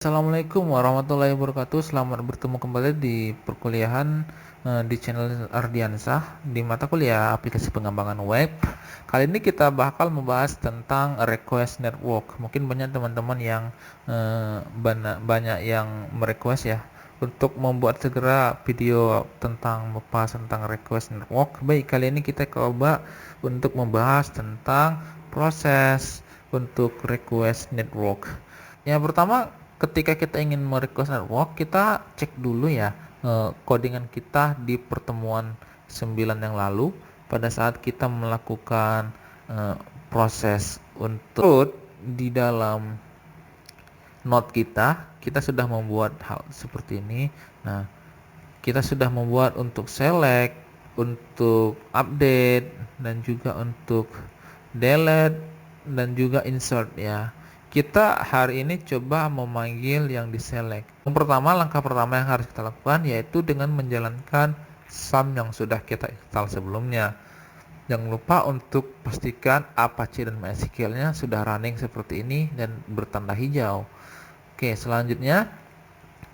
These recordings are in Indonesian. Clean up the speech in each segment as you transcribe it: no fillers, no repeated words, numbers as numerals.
Assalamualaikum warahmatullahi wabarakatuh. Selamat bertemu kembali di perkuliahan di channel Ardiansah di mata kuliah aplikasi pengembangan web. Kali ini kita bakal membahas tentang request network. Mungkin banyak teman-teman yang banyak yang merequest ya untuk membuat segera video tentang membahas tentang request network. Baik, kali ini kita coba untuk membahas tentang proses untuk request network. Yang pertama, ketika kita ingin merequest network, kita cek dulu ya codingan kita di pertemuan 9 yang lalu pada saat kita melakukan proses untuk di dalam node kita sudah membuat hal seperti ini. Nah, kita sudah membuat untuk select, untuk update, dan juga untuk delete, dan juga insert ya. Kita hari ini coba memanggil yang diselect. Langkah pertama yang harus kita lakukan yaitu dengan menjalankan sum yang sudah kita install sebelumnya. Jangan lupa untuk pastikan Apache dan MySQL-nya sudah running seperti ini dan bertanda hijau. Oke, selanjutnya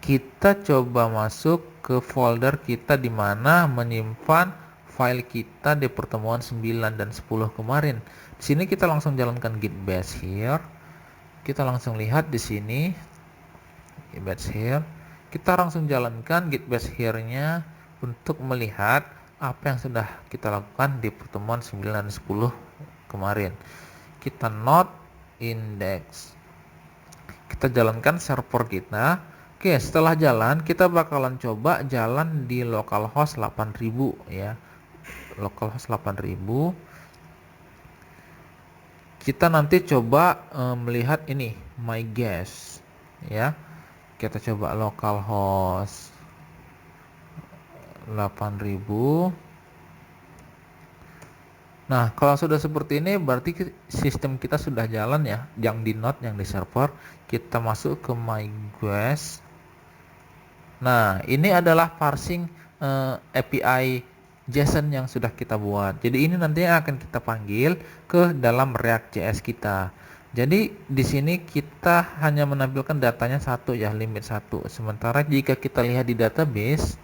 kita coba masuk ke folder kita di mana menyimpan file kita di pertemuan 9 dan 10 kemarin. Di sini kita langsung jalankan git bash here. Kita langsung lihat di sini git bash here. Kita langsung jalankan git bash here-nya untuk melihat apa yang sudah kita lakukan di pertemuan 9 dan 10 kemarin. Kita node index. Kita jalankan server kita. Oke, setelah jalan kita bakalan coba jalan di localhost 8000 ya. Localhost 8000. Kita nanti coba melihat ini my guest ya. Kita coba localhost 8000. Nah, kalau sudah seperti ini berarti sistem kita sudah jalan ya, yang di node, yang di server. Kita masuk ke my guest. Nah, ini adalah parsing API JSON yang sudah kita buat. Jadi ini nanti akan kita panggil ke dalam React.js kita. Jadi di sini kita hanya menampilkan datanya satu ya, limit 1. Sementara jika kita lihat di database,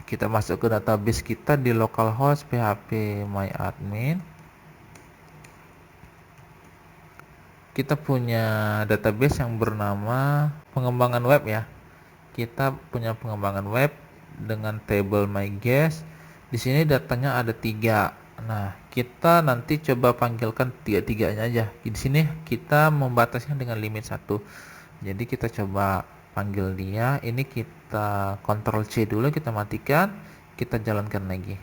kita masuk ke database kita di localhost php myadmin. Kita punya database yang bernama pengembangan web ya. Kita punya pengembangan web dengan table my guest. Di sini datanya ada 3. Nah, kita nanti coba panggilkan 3-3-nya aja. Di sini kita membatasnya dengan limit 1. Jadi kita coba panggil dia. Ini kita Ctrl C dulu, kita matikan, kita jalankan lagi.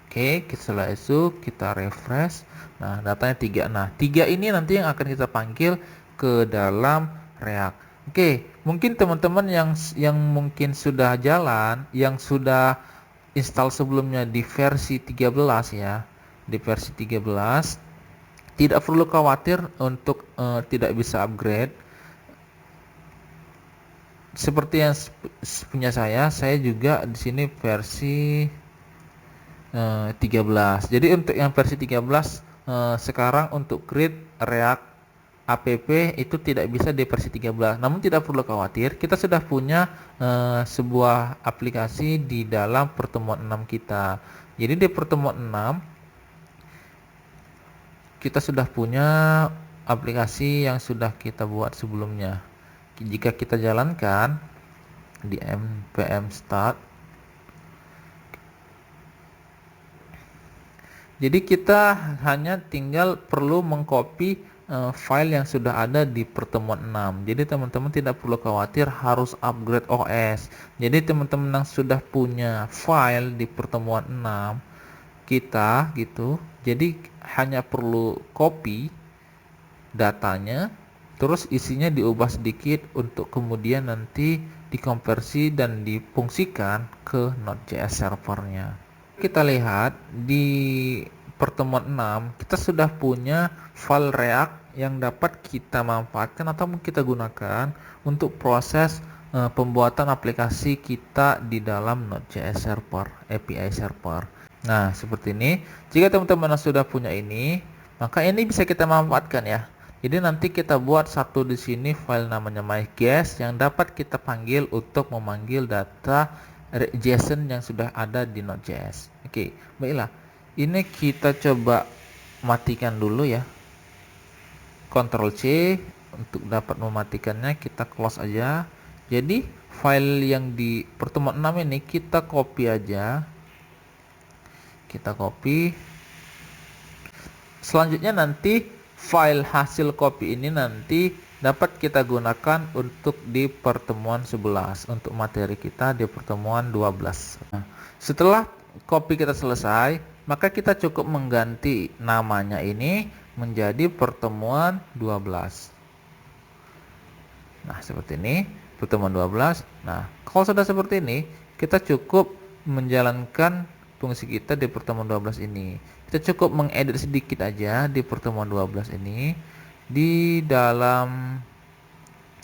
Oke, setelah itu kita refresh. Nah, datanya 3. Nah, 3 ini nanti yang akan kita panggil ke dalam React. Oke, mungkin teman-teman yang mungkin sudah jalan, yang sudah install sebelumnya di versi 13 ya, di versi 13 tidak perlu khawatir untuk tidak bisa upgrade. Seperti yang punya saya juga di sini versi 13. Jadi untuk yang versi 13 sekarang untuk create React app itu tidak bisa di versi 13. Namun tidak perlu khawatir, kita sudah punya sebuah aplikasi di dalam pertemuan 6 kita. Jadi di pertemuan 6 kita sudah punya aplikasi yang sudah kita buat sebelumnya. Jika kita jalankan di npm start, jadi kita hanya tinggal perlu mengcopy file yang sudah ada di pertemuan 6. Jadi teman-teman tidak perlu khawatir harus upgrade OS. Jadi teman-teman yang sudah punya file di pertemuan 6 kita gitu, jadi hanya perlu copy datanya, terus isinya diubah sedikit untuk kemudian nanti dikonversi dan difungsikan ke Node.js servernya. Kita lihat di pertemuan 6 kita sudah punya file React yang dapat kita manfaatkan atau kita gunakan untuk proses pembuatan aplikasi kita di dalam Node.js server, API server. Nah, seperti ini. Jika teman-teman sudah punya ini, maka ini bisa kita manfaatkan ya. Jadi nanti kita buat satu di sini file namanya myGuest yang dapat kita panggil untuk memanggil data JSON yang sudah ada di Node.js. Oke, baiklah. Ini kita coba matikan dulu ya. Ctrl C untuk dapat mematikannya, kita close aja. Jadi file yang di pertemuan 6 ini kita copy aja. Kita copy. Selanjutnya nanti file hasil copy ini nanti dapat kita gunakan untuk di pertemuan 11, untuk materi kita di pertemuan 12. Nah, setelah copy kita selesai, maka kita cukup mengganti namanya ini menjadi pertemuan 12. Nah, seperti ini, pertemuan 12. Nah, kalau sudah seperti ini, kita cukup menjalankan fungsi kita di pertemuan 12 ini. Kita cukup mengedit sedikit aja di pertemuan 12 ini di dalam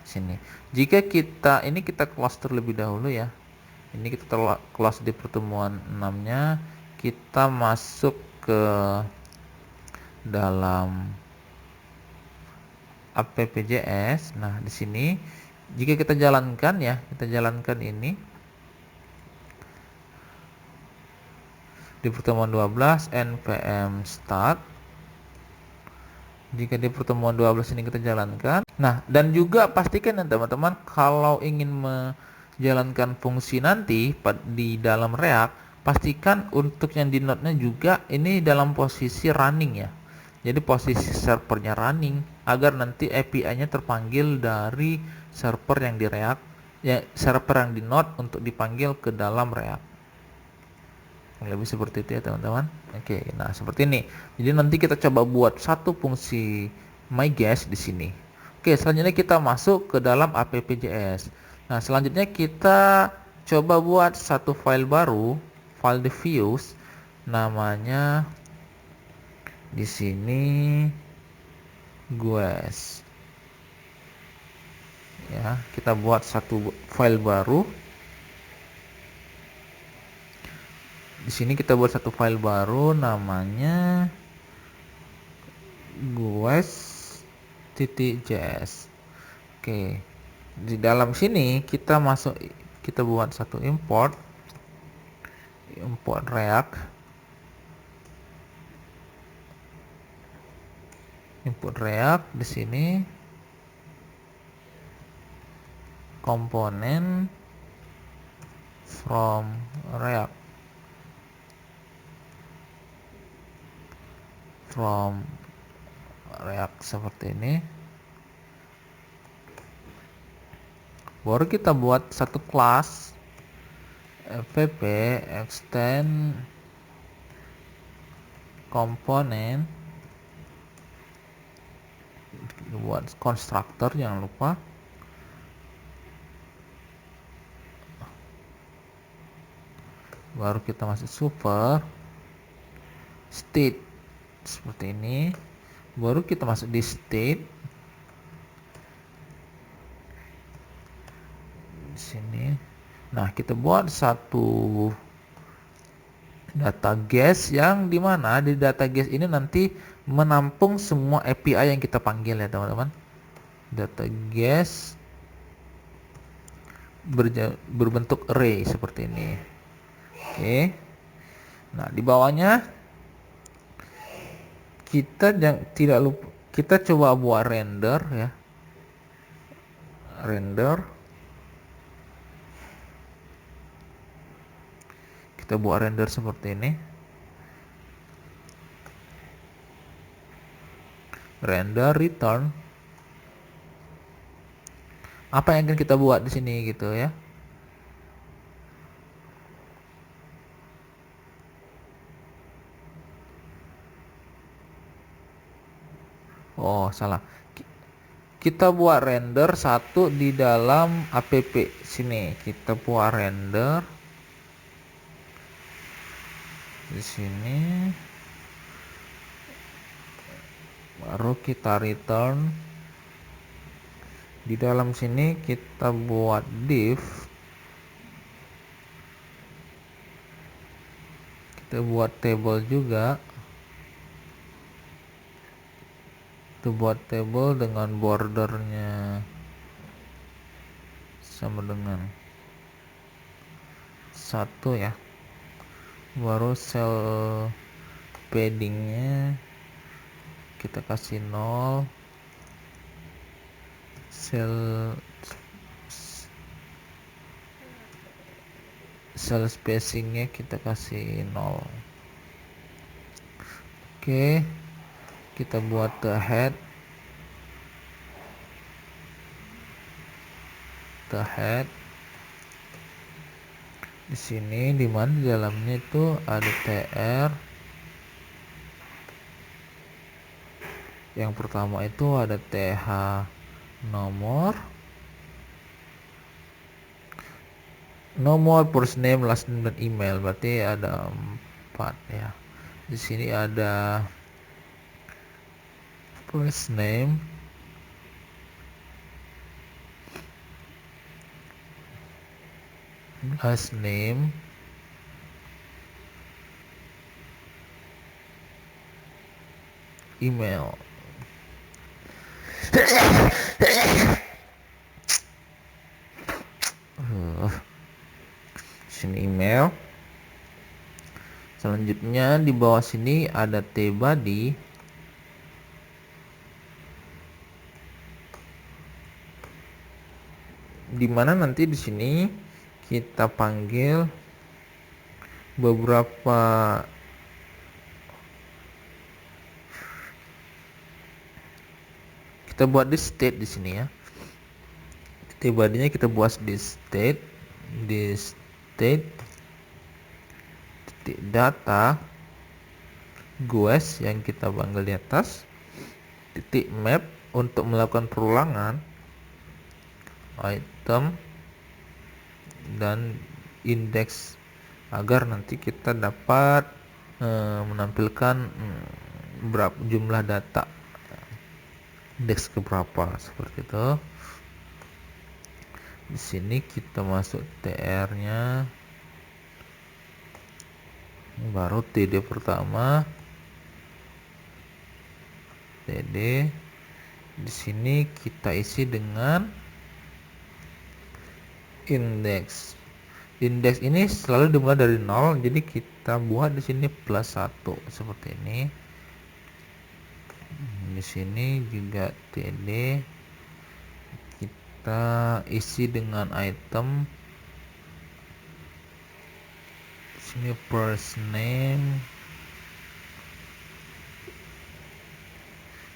sini. Jika kita close terlebih dahulu ya. Ini kita close di pertemuan 6-nya, kita masuk ke dalam app.js. Nah, di sini jika kita jalankan ya, kita jalankan ini di pertemuan 12 npm start. Jika di pertemuan 12 ini kita jalankan. Nah, dan juga pastikan ya teman-teman, kalau ingin menjalankan fungsi nanti di dalam React, pastikan untuk yang di node-nya juga ini dalam posisi running ya. Jadi posisi servernya running agar nanti API-nya terpanggil dari server yang di React, ya server yang di node untuk dipanggil ke dalam React. Lebih seperti itu ya teman-teman. Oke, nah seperti ini. Jadi nanti kita coba buat satu fungsi myGuest di sini. Oke, selanjutnya kita masuk ke dalam app.js. Nah, selanjutnya kita coba buat satu file baru, file the views, namanya di sini Guest. Ya, kita buat satu file baru. Di sini kita buat satu file baru namanya guest.js. Oke. Di dalam sini kita buat satu import React. Import React di sini komponen from React. Seperti ini. Baru kita buat satu kelas fpp extend komponen, buat konstruktor jangan lupa. Baru kita masuk super state seperti ini. Baru kita masuk di state di sini. Nah, kita buat satu data guest yang dimana di data guest ini nanti menampung semua API yang kita panggil ya teman-teman. Data guest berbentuk array seperti ini. Oke. Nah, di bawahnya kita tidak lupa, kita coba buat render ya. Kita buat render seperti ini. Render return. Apa yang akan kita buat di sini gitu ya. Oh, salah. Kita buat render satu di dalam app sini. Kita buat render di sini. Baru kita return. Di dalam sini kita buat div. Kita buat table juga. Kita buat table dengan bordernya sama dengan 1 ya. Baru cell paddingnya kita kasih 0, cell spacingnya kita kasih 0. Oke, kita buat the head di sini, dimana di dalamnya itu ada tr. Yang pertama itu ada th nomor, first name, last name, dan email. Berarti ada 4 ya. Di sini ada first name, last name, email. Sini email. Selanjutnya di bawah sini ada tbody, dimana nanti di sini kita panggil beberapa kita buat di state di sini ya. Tbody-nya kita buat di state titik data guess yang kita panggil di atas, titik map untuk melakukan perulangan item, dan indeks agar nanti kita dapat menampilkan berapa jumlah data, indeks ke berapa, seperti itu. Di sini kita masuk tr-nya, baru td pertama, td. Di sini kita isi dengan indeks. Indeks ini selalu dimulai dari 0, jadi kita buat di sini +1 seperti ini. Di sini juga td, kita isi dengan item. Di sini first name.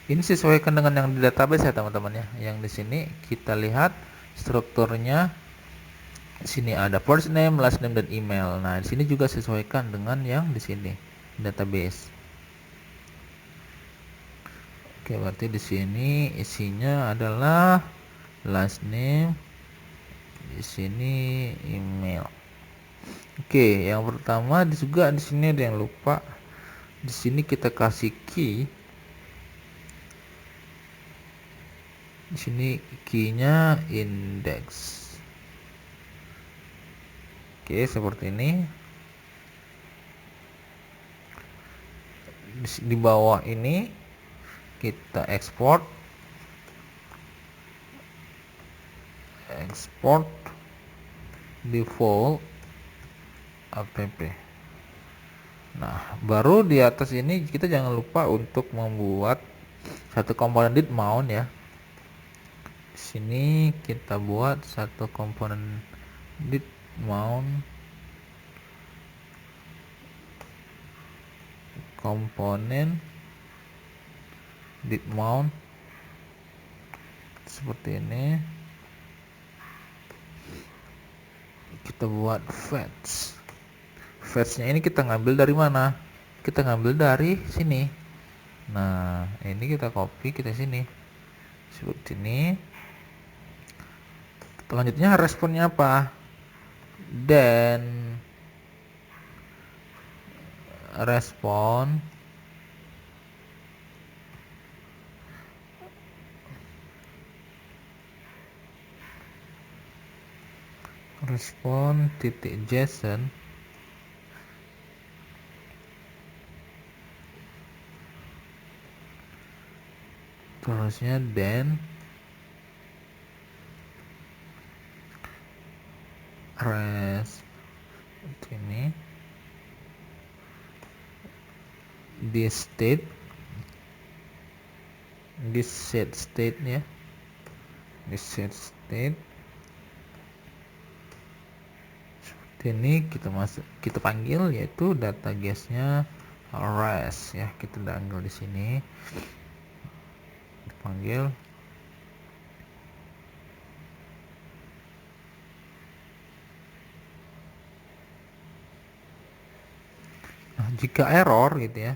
Ini sesuaikan dengan yang di database ya teman-teman ya. Yang di sini kita lihat strukturnya. Di sini ada first name, last name, dan email. Nah, di sini juga sesuaikan dengan yang di sini database. Oke, berarti di sini isinya adalah last name, di sini email. Oke, yang pertama juga di sini ada yang lupa. Di sini kita kasih key. Di sini key-nya index. Oke, seperti ini. Di bawah ini kita export default app. Nah, baru di atas ini kita jangan lupa untuk membuat satu komponen did mount ya. Di sini kita buat satu komponen did mount, komponen did mount seperti ini. Kita buat fetch-nya ini kita ngambil dari mana? Kita ngambil dari sini. Nah, ini kita copy, kita sini seperti ini. Selanjutnya responnya apa? Dan respon titik JSON terusnya then rest ini this set state ya, this set state seperti ini. Kita panggil yaitu data guestnya rest ya, kita panggil di sini, panggil. Nah, jika error gitu ya,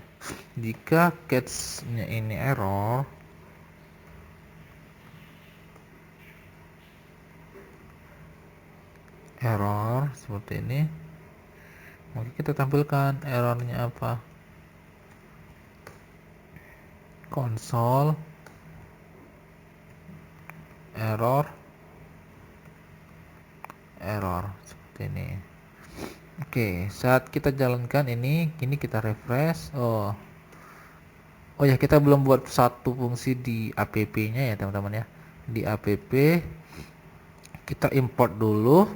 jika catch-nya ini error, seperti ini, maka kita tampilkan errornya apa, console error seperti ini. Oke, saat kita jalankan ini kita refresh. Oh ya, kita belum buat satu fungsi di app nya ya teman-teman ya. Di app kita import dulu,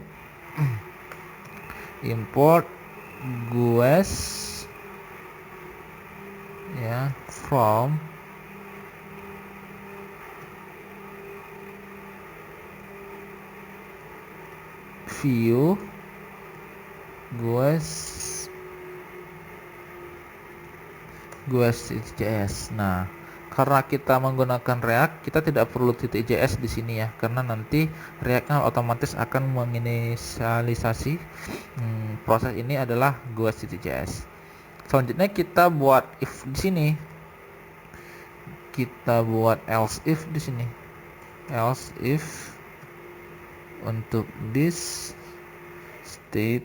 import guest ya from view guest.js. Nah, karena kita menggunakan React, kita tidak perlu .js di sini ya, karena nanti React-nya otomatis akan menginisialisasi proses ini adalah guest.js. Selanjutnya kita buat if di sini. Kita buat else if di sini. Else if untuk this state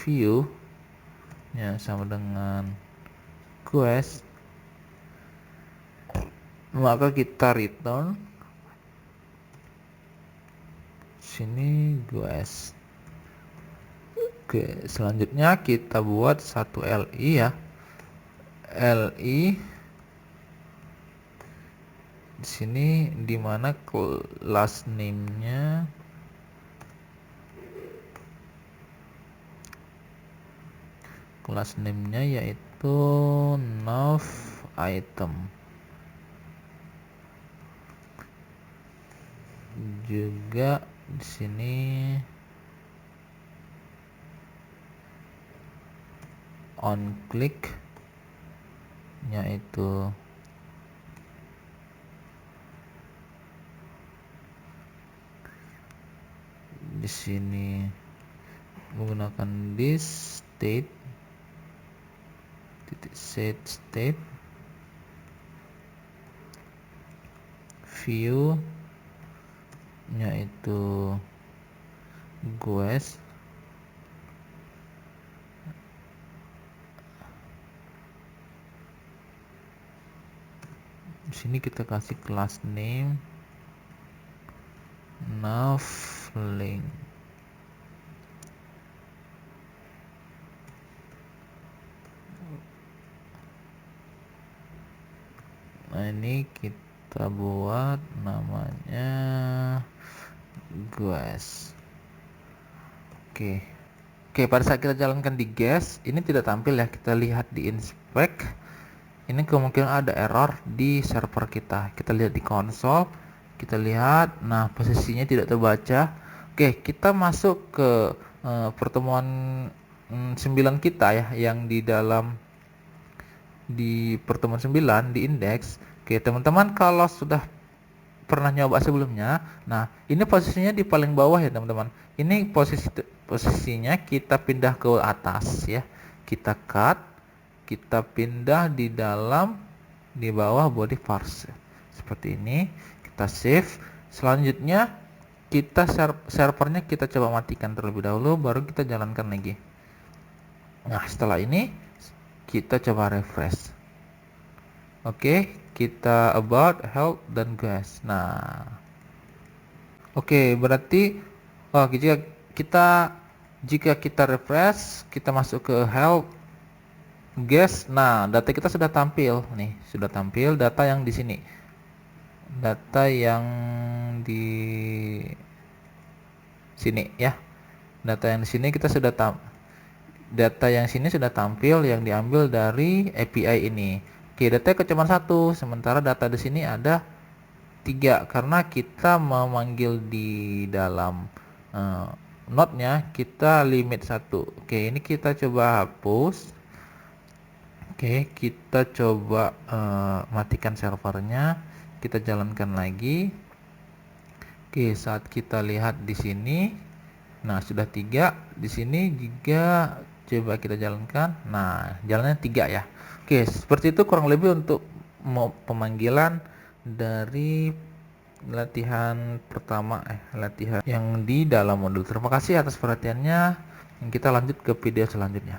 view ya sama dengan quest, maka kita return sini quest. Oke, selanjutnya kita buat satu li ya, li di sini dimana class name-nya yaitu nav item, juga di sini on click yaitu di sini menggunakan this state set state view yaitu guest di sini kita kasih class name nav link. Nah, ini kita buat namanya guest. Oke, pada saat kita jalankan di guest, ini tidak tampil ya. Kita lihat di inspect. Ini kemungkinan ada error di server kita. Kita lihat di konsol, kita lihat, nah posisinya tidak terbaca. Oke, kita masuk ke pertemuan 9 kita ya, yang di pertemuan 9 di indeks. Oke teman-teman, kalau sudah pernah nyoba sebelumnya, nah ini posisinya di paling bawah ya teman-teman. Ini posisinya kita pindah ke atas ya, kita cut, kita pindah di bawah body parse seperti ini. Kita save. Selanjutnya kita servernya kita coba matikan terlebih dahulu, baru kita jalankan lagi. Nah setelah ini kita coba refresh. Oke, kita about, help, dan guest. Nah, oke, berarti jika kita refresh, kita masuk ke help, guest. Nah, data kita sudah tampil nih, sudah tampil data yang di sini. data yang di sini ya. Data yang di sini kita sudah data yang sini sudah tampil yang diambil dari API ini. Oke, data cuma satu, sementara data di sini ada 3 karena kita memanggil di dalam node-nya kita limit 1. Oke, ini kita coba hapus. Oke, kita coba matikan servernya, kita jalankan lagi. Oke, saat kita lihat di sini, nah sudah 3 di sini juga coba kita jalankan. Nah, jalannya 3 ya. Oke, seperti itu kurang lebih untuk pemanggilan dari latihan pertama latihan yang di dalam modul. Terima kasih atas perhatiannya. Kita lanjut ke video selanjutnya.